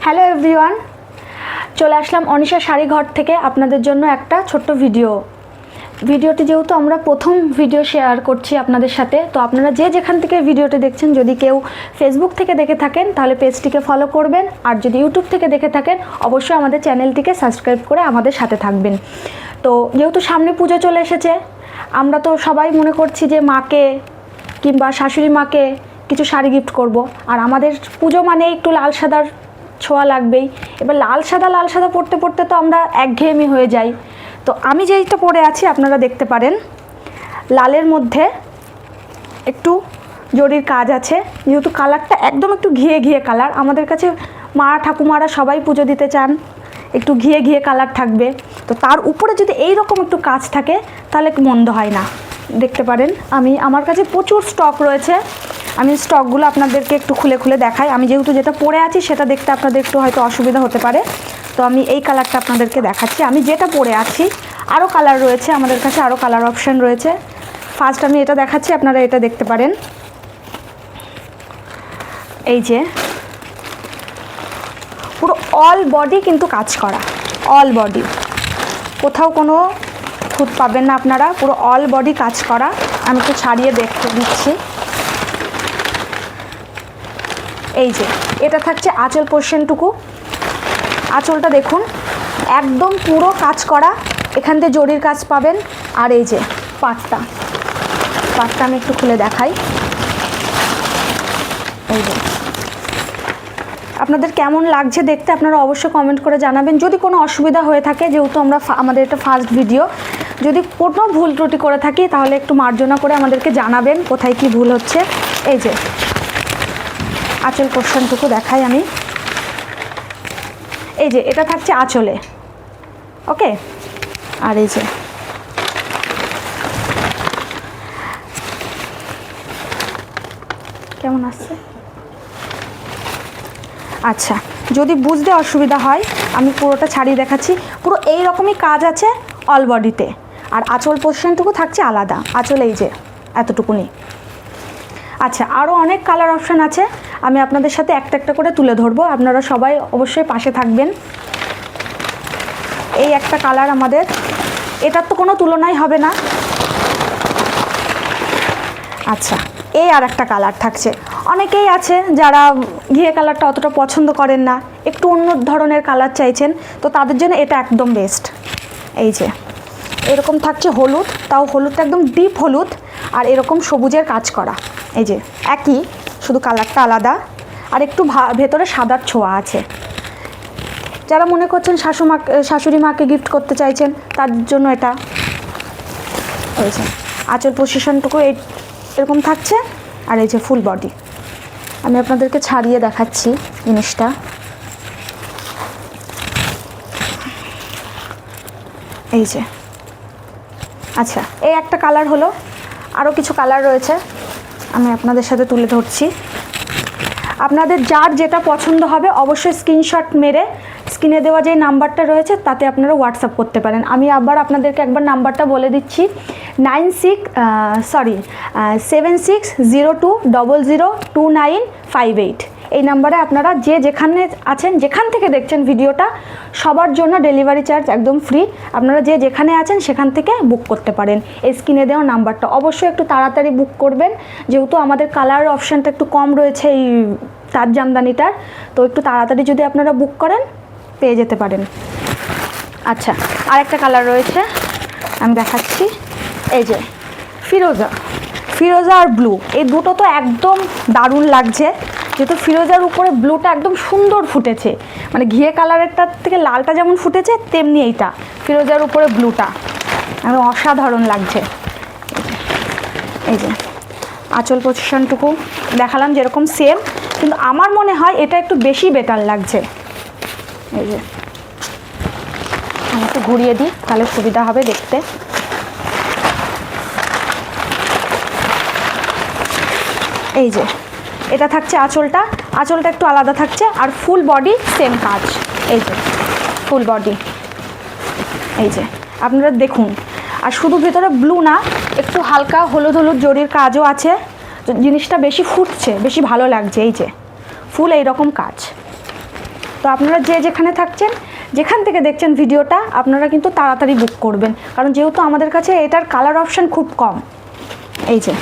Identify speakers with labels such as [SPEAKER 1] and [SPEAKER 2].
[SPEAKER 1] Hello everyone, চলে আসলাম অনিশা শাড়ি ঘর থেকে আপনাদের জন্য একটা ছোট্ট ভিডিওটি যেহেতু আমরা প্রথম ভিডিও শেয়ার করছি আপনাদের সাথে, তো আপনারা যে যেখান থেকে ভিডিওটি দেখছেন, যদি কেউ ফেসবুক থেকে দেখে থাকেন তাহলে পেজটিকে ফলো করবেন, আর যদি ইউটিউব থেকে দেখে থাকেন অবশ্যই আমাদের চ্যানেলটিকে সাবস্ক্রাইব করে আমাদের সাথে থাকবেন। তো যেহেতু সামনে পুজো চলে এসেছে, আমরা তো সবাই মনে করছি যে মাকে কিংবা শাশুড়ি মাকে কিছু শাড়ি গিফট করব, আর আমাদের পুজো মানে একটু লাল সাদার ছোঁয়া লাগবেই। এবার লাল সাদা পরতে পরতে তো আমরা একঘেয়েমি হয়ে যাই। তো আমি যেইটা পরে আছি আপনারা দেখতে পারেন, লালের মধ্যে একটু জরির কাজ আছে, যেহেতু কালারটা একদম একটু ঘিয়ে কালার। আমাদের কাছে মা ঠাকুমারা সবাই পুজো দিতে চান একটু ঘিয়ে কালার থাকবে, তো তার উপরে যদি এই রকম একটু কাজ থাকে তাহলে মন্দ হয় না। দেখতে পারেন আমার কাছে প্রচুর স্টক রয়েছে, আমি স্টকগুলো আপনাদেরকে একটু খুলে দেখাই। আমি যেহেতু যেটা পরে আছি সেটা দেখতে আপনাদের একটু হয়তো অসুবিধা হতে পারে, তো আমি এই কালারটা আপনাদেরকে দেখাচ্ছি। আমি যেটা পরে আছি আরও কালার রয়েছে, আমাদের কাছে আরও কালার অপশান রয়েছে। ফার্স্ট আমি এটা দেখাচ্ছি, আপনারা এটা দেখতে পারেন। এই যে পুরো অল বডি কিন্তু কাজ করা, অল বডি, কোথাও কোনো খুঁত পাবেন না আপনারা, পুরো অল বডি কাজ করা। আমি একটু ছাড়িয়ে দেখতে দিচ্ছি। এই যে এটা থাকছে আঁচল পোর্শনটুকু, আঁচলটা দেখুন একদম পুরো কাজ করা, এখান থেকে জরির কাজ পাবেন। আর এই যে পাটটা আমি একটু খুলে দেখাই। এই যে আপনাদের কেমন লাগছে দেখতে আপনারা অবশ্যই কমেন্ট করে জানাবেন। যদি কোনো অসুবিধা হয়ে থাকে, যেহেতু আমাদের এটা ফার্স্ট ভিডিও, যদি কোনো ভুল ত্রুটি করে থাকি তাহলে একটু মার্জনা করে আমাদেরকে জানাবেন কোথায় কি ভুল হচ্ছে। এই যে আঁচল পোর্শনটুকু দেখাই আমি। এই যে এটা থাকছে আঁচলে, ওকে। আর এই যে কেমন আসছে, আচ্ছা যদি বুঝতে অসুবিধা হয় আমি পুরোটা ছাড়িয়ে দেখাচ্ছি। পুরো এই রকমই কাজ আছে অল বডিতে, আর আঁচল পোর্শনটুকু থাকছে আলাদা। আঁচল এই যে এতটুকুনি। আচ্ছা আরও অনেক কালার অপশান আছে, আমি আপনাদের সাথে একটা করে তুলে ধরবো, আপনারা সবাই অবশ্যই পাশে থাকবেন। এই একটা কালার আমাদের, এটার তো কোনো তুলনাই হবে না। আচ্ছা এই আর একটা কালার থাকছে, অনেকেই আছে যারা ঘিয়ে কালারটা অতটা পছন্দ করেন না, একটু অন্য ধরনের কালার চাইছেন, তো তাদের জন্য এটা একদম বেস্ট। এই যে এরকম থাকছে হলুদ, তাও হলুদটা একদম ডিপ হলুদ, আর এরকম সবুজের কাজ করা। এই যে একই, শুধু কালারটা আলাদা, আর একটু ভেতরে সাদার ছোঁয়া আছে। যারা মনে করছেন শাশুড়ি মাকে গিফট করতে চাইছেন তার জন্য এটা। এই যে আঁচল পজিশনটুকু এরকম থাকছে, আর এই যে ফুল বডি। আমি আপনাদেরকে ছাড়িয়ে দেখাচ্ছি জিনিসটা। এই যে আচ্ছা এই একটা কালার হলো, আরও কিছু কালার রয়েছে আমি আপনাদের সাথে তুলে ধরছি। আপনাদের যার যেটা পছন্দ হবে অবশ্যই স্ক্রিনশট মেরে স্ক্রিনে দেওয়া যে নাম্বারটা রয়েছে তাতে আপনারা হোয়াটসঅ্যাপ করতে পারেন। আমি আবার আপনাদেরকে একবার নাম্বারটা বলে দিচ্ছি, 7602002958। এই নাম্বারে আপনারা যে যেখানে আছেন, যেখান থেকে দেখছেন ভিডিওটা, সবার জন্য ডেলিভারি চার্জ একদম ফ্রি। আপনারা যে যেখানে আছেন সেখান থেকে বুক করতে পারেন। এই স্ক্রিনে দেওয়া নাম্বারটা অবশ্যই একটু তাড়াতাড়ি বুক করবেন, যেহেতু আমাদের কালার অপশানটা একটু কম রয়েছে এই তার জামদানিটার, তো একটু তাড়াতাড়ি যদি আপনারা বুক করেন পেয়ে যেতে পারেন। আচ্ছা আর একটা কালার রয়েছে আমি দেখাচ্ছি। এই যে ফিরোজা আর ব্লু, এই দুটো তো একদম দারুণ লাগছে, যেহেতু ফিরোজার উপরে ব্লুটা একদম সুন্দর ফুটেছে, মানে ঘিয়ে কালারেরটার থেকে লালটা যেমন ফুটেছে তেমনি এইটা ফিরোজার উপরে ব্লুটা একদম অসাধারণ লাগছে। এই যে আঁচল পজিশনটুকু দেখালাম যেরকম সেম, কিন্তু আমার মনে হয় এটা একটু বেশি বেটার লাগছে। এই যে আমি একটু ঘুরিয়ে দিই তাহলে সুবিধা হবে দেখতে। এই যে এটা থাকছে আঁচলটা একটু আলাদা থাকছে, আর ফুল বডি সেম কাজ। এই যে ফুল বডি, এই যে আপনারা দেখুন, আর শুধু ভেতরে ব্লু না, একটু হালকা হলুদ জরির কাজও আছে, জিনিসটা বেশি ফুটছে, বেশি ভালো লাগছে। এই যে ফুল এইরকম কাজ, তো আপনারা যে যেখানে থাকছেন, যেখান থেকে দেখছেন ভিডিওটা, আপনারা কিন্তু তাড়াতাড়ি বুক করবেন, কারণ যেহেতু আমাদের কাছে এটার কালার অপশান খুব কম। এই যে